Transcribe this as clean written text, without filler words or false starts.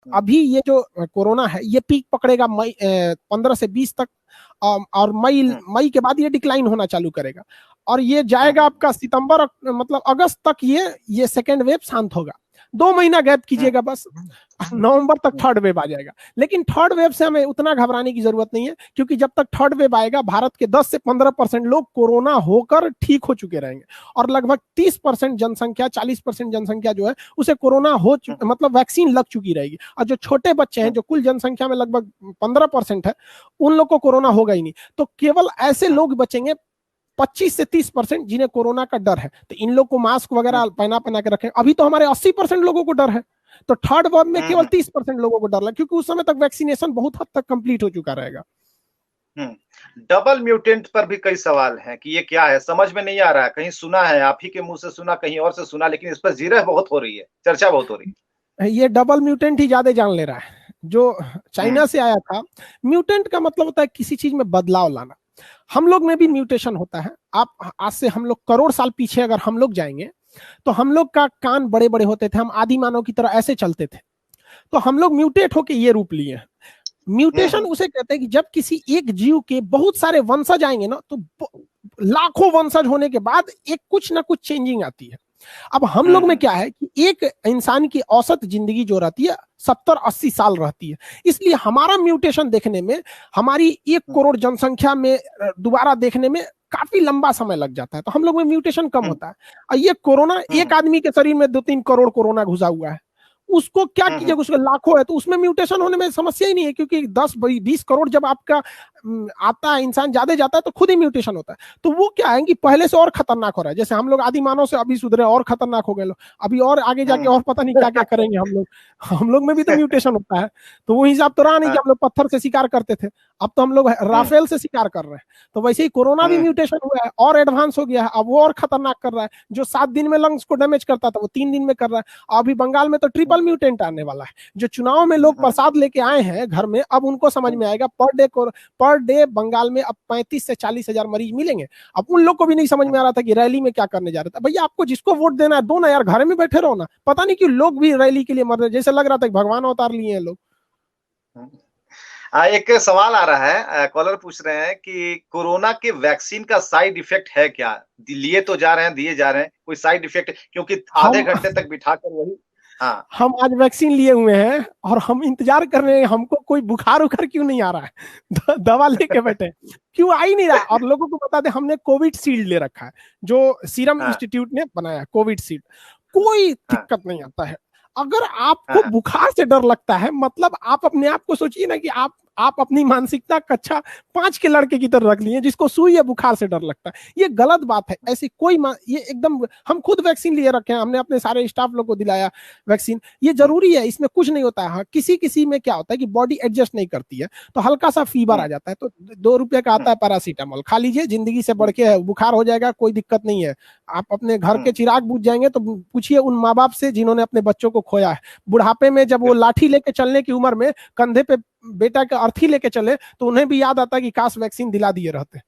अभी ये जो कोरोना है ये पीक पकड़ेगा मई 15 से 20 तक, और मई मई के बाद ये डिक्लाइन होना चालू करेगा, और ये जाएगा आपका सितंबर मतलब अगस्त तक, ये सेकेंड वेव शांत होगा। 2 महीना गैप कीजिएगा बस, नवंबर तक थर्ड वेव आ जाएगा। लेकिन थर्ड वेव से हमें उतना घबराने की जरूरत नहीं है, क्योंकि जब तक थर्ड वेव आएगा भारत के 10 से 15% लोग कोरोना होकर ठीक हो चुके रहेंगे, और लगभग 30% जनसंख्या 40% जनसंख्या जो है उसे कोरोना मतलब वैक्सीन लग चुकी रहेगी। और जो छोटे बच्चे हैं, जो कुल जनसंख्या में लगभग 15% है, उन लोग को कोरोना होगा ही नहीं। तो केवल ऐसे लोग बचेंगे 25 से 30% जिन्हें कोरोना का डर है। तो इन लोग को मास्क वगैरह पहना पहना के रखें। अभी तो हमारे 80% लोगों को डर है, तो थर्ड वेव में केवल 30% लोगों को डर लगा, क्योंकि उस समय तक वैक्सीनेशन बहुत हद तक कंप्लीट हो चुका रहेगा। डबल म्यूटेंट पर भी कई सवाल हैं कि ये क्या है, समझ में नहीं आ रहा है। कहीं सुना है, आप ही के मुंह से सुना, कहीं और से सुना, लेकिन इस पर जिरह बहुत हो रही है, चर्चा बहुत हो रही है। ये डबल म्यूटेंट ही ज्यादा जान ले रहा है, जो चाइना से आया था। म्यूटेंट का मतलब होता है किसी चीज में बदलाव लाना। हम लोग में भी म्यूटेशन होता है। आप आज से हम लोग करोड़ साल पीछे अगर हम लोग जाएंगे, तो हम लोग का कान बड़े बड़े होते थे, हम आदि मानव की तरह ऐसे चलते थे। तो हम लोग म्यूटेट होके ये रूप लिए हैं। म्यूटेशन उसे कहते हैं कि जब किसी एक जीव के बहुत सारे वंशज आएंगे ना, तो लाखों वंशज होने के बाद एक कुछ ना कुछ चेंजिंग आती है। अब हम लोग में क्या है कि एक इंसान की औसत जिंदगी जो रहती है 70-80 साल रहती है, इसलिए हमारा म्यूटेशन देखने में, हमारी 1 करोड़ जनसंख्या में दोबारा देखने में काफी लंबा समय लग जाता है। तो हम लोग में म्यूटेशन कम होता है। और ये कोरोना, एक आदमी के शरीर में 2-3 करोड़ कोरोना घुसा हुआ है, उसको क्या कीजिएगा, उसके लाखों है, तो उसमें म्यूटेशन होने में समस्या ही नहीं है, क्योंकि 10-20 करोड़ जब आपका आता है, इंसान ज्यादा जाता है, तो खुद ही म्यूटेशन होता है। तो वो क्या है कि पहले से और खतरनाक हो रहा है। जैसे हम लोग आदि मानव से अभी सुधरे, और खतरनाक हो गए लोग, अभी और आगे जाके और पता नहीं क्या क्या करेंगे हम लोग में भी तो म्यूटेशन होता है। तो वो हिसाब तो रहा नहीं कि हम लोग पत्थर से शिकार करते थे, अब तो हम लोग राफेल से शिकार कर रहे हैं। तो वैसे ही कोरोना भी म्यूटेशन हुआ है, और एडवांस हो गया है, अब वो और खतरनाक कर रहा है। जो 7 दिन में लंग्स को डैमेज करता था, वो 3 दिन में कर रहा है। अभी बंगाल में तो ट्रिपल म्यूटेंट आने वाला है। जो चुनाव में लोग प्रसाद लेके आए हैं घर में, अब उनको समझ में आएगा पर डे बंगाल में अब 35 से 40 हजार मरीज मिलेंगे। अब उन लोग को भी नहीं समझ में आ रहा था कि रैली में क्या करने जा रहा था। भैया आपको जिसको वोट देना है दो ना यार, घर में बैठे रहो ना। पता नहीं क्यों लोग भी रैली के लिए मर रहे, जैसे लग रहा था कि भगवान अवतार लिए हैं लोग। एक सवाल आ रहा है, कॉलर पूछ रहे हैं कि कोरोना के वैक्सीन का साइड इफेक्ट है क्या? लिए तो जा रहे हैं, दिए जा रहे हैं, कोई साइड इफेक्ट? क्योंकि आधे घंटे तक बिठाकर वही। हाँ, हम आज वैक्सीन लिए हुए हैं और हम इंतजार कर रहे हैं, हमको कोई बुखार उखार क्यों नहीं आ रहा है। दवा लेके बैठे क्यों आ ही नहीं रहा। और लोगों को बता दें, हमने कोविड शील्ड ले रखा है, जो सीरम इंस्टीट्यूट ने बनाया, कोविड शील्ड। कोई दिक्कत नहीं आता है। अगर आपको बुखार से डर लगता है, मतलब आप अपने आप को सोचिए ना कि आप अपनी मानसिकता कक्षा 5 के लड़के की तरह रख लिए जिसको सुई या बुखार से डर लगता है। ये गलत बात है। ऐसी कोई ये एकदम, हम खुद वैक्सीन लिए रखे हैं, हमने अपने सारे स्टाफ लोग को दिलाया वैक्सीन। ये जरूरी है, इसमें कुछ नहीं होता है। हाँ, किसी किसी में क्या होता है कि बॉडी एडजस्ट नहीं करती है, तो हल्का सा फीवर आ जाता है, तो 2 रुपए का आता है पैरासीटामोल, खा लीजिए, जिंदगी से बढ़ के बुखार हो जाएगा, कोई दिक्कत नहीं है। आप अपने घर के चिराग बुझ जाएंगे, तो पूछिए उन माँ बाप से जिन्होंने अपने बच्चों को खोया है। बुढ़ापे में जब वो लाठी लेके चलने की उम्र में कंधे पे बेटा का अर्थी लेके चले, तो उन्हें भी याद आता है कि काश वैक्सीन दिला दिए रहते।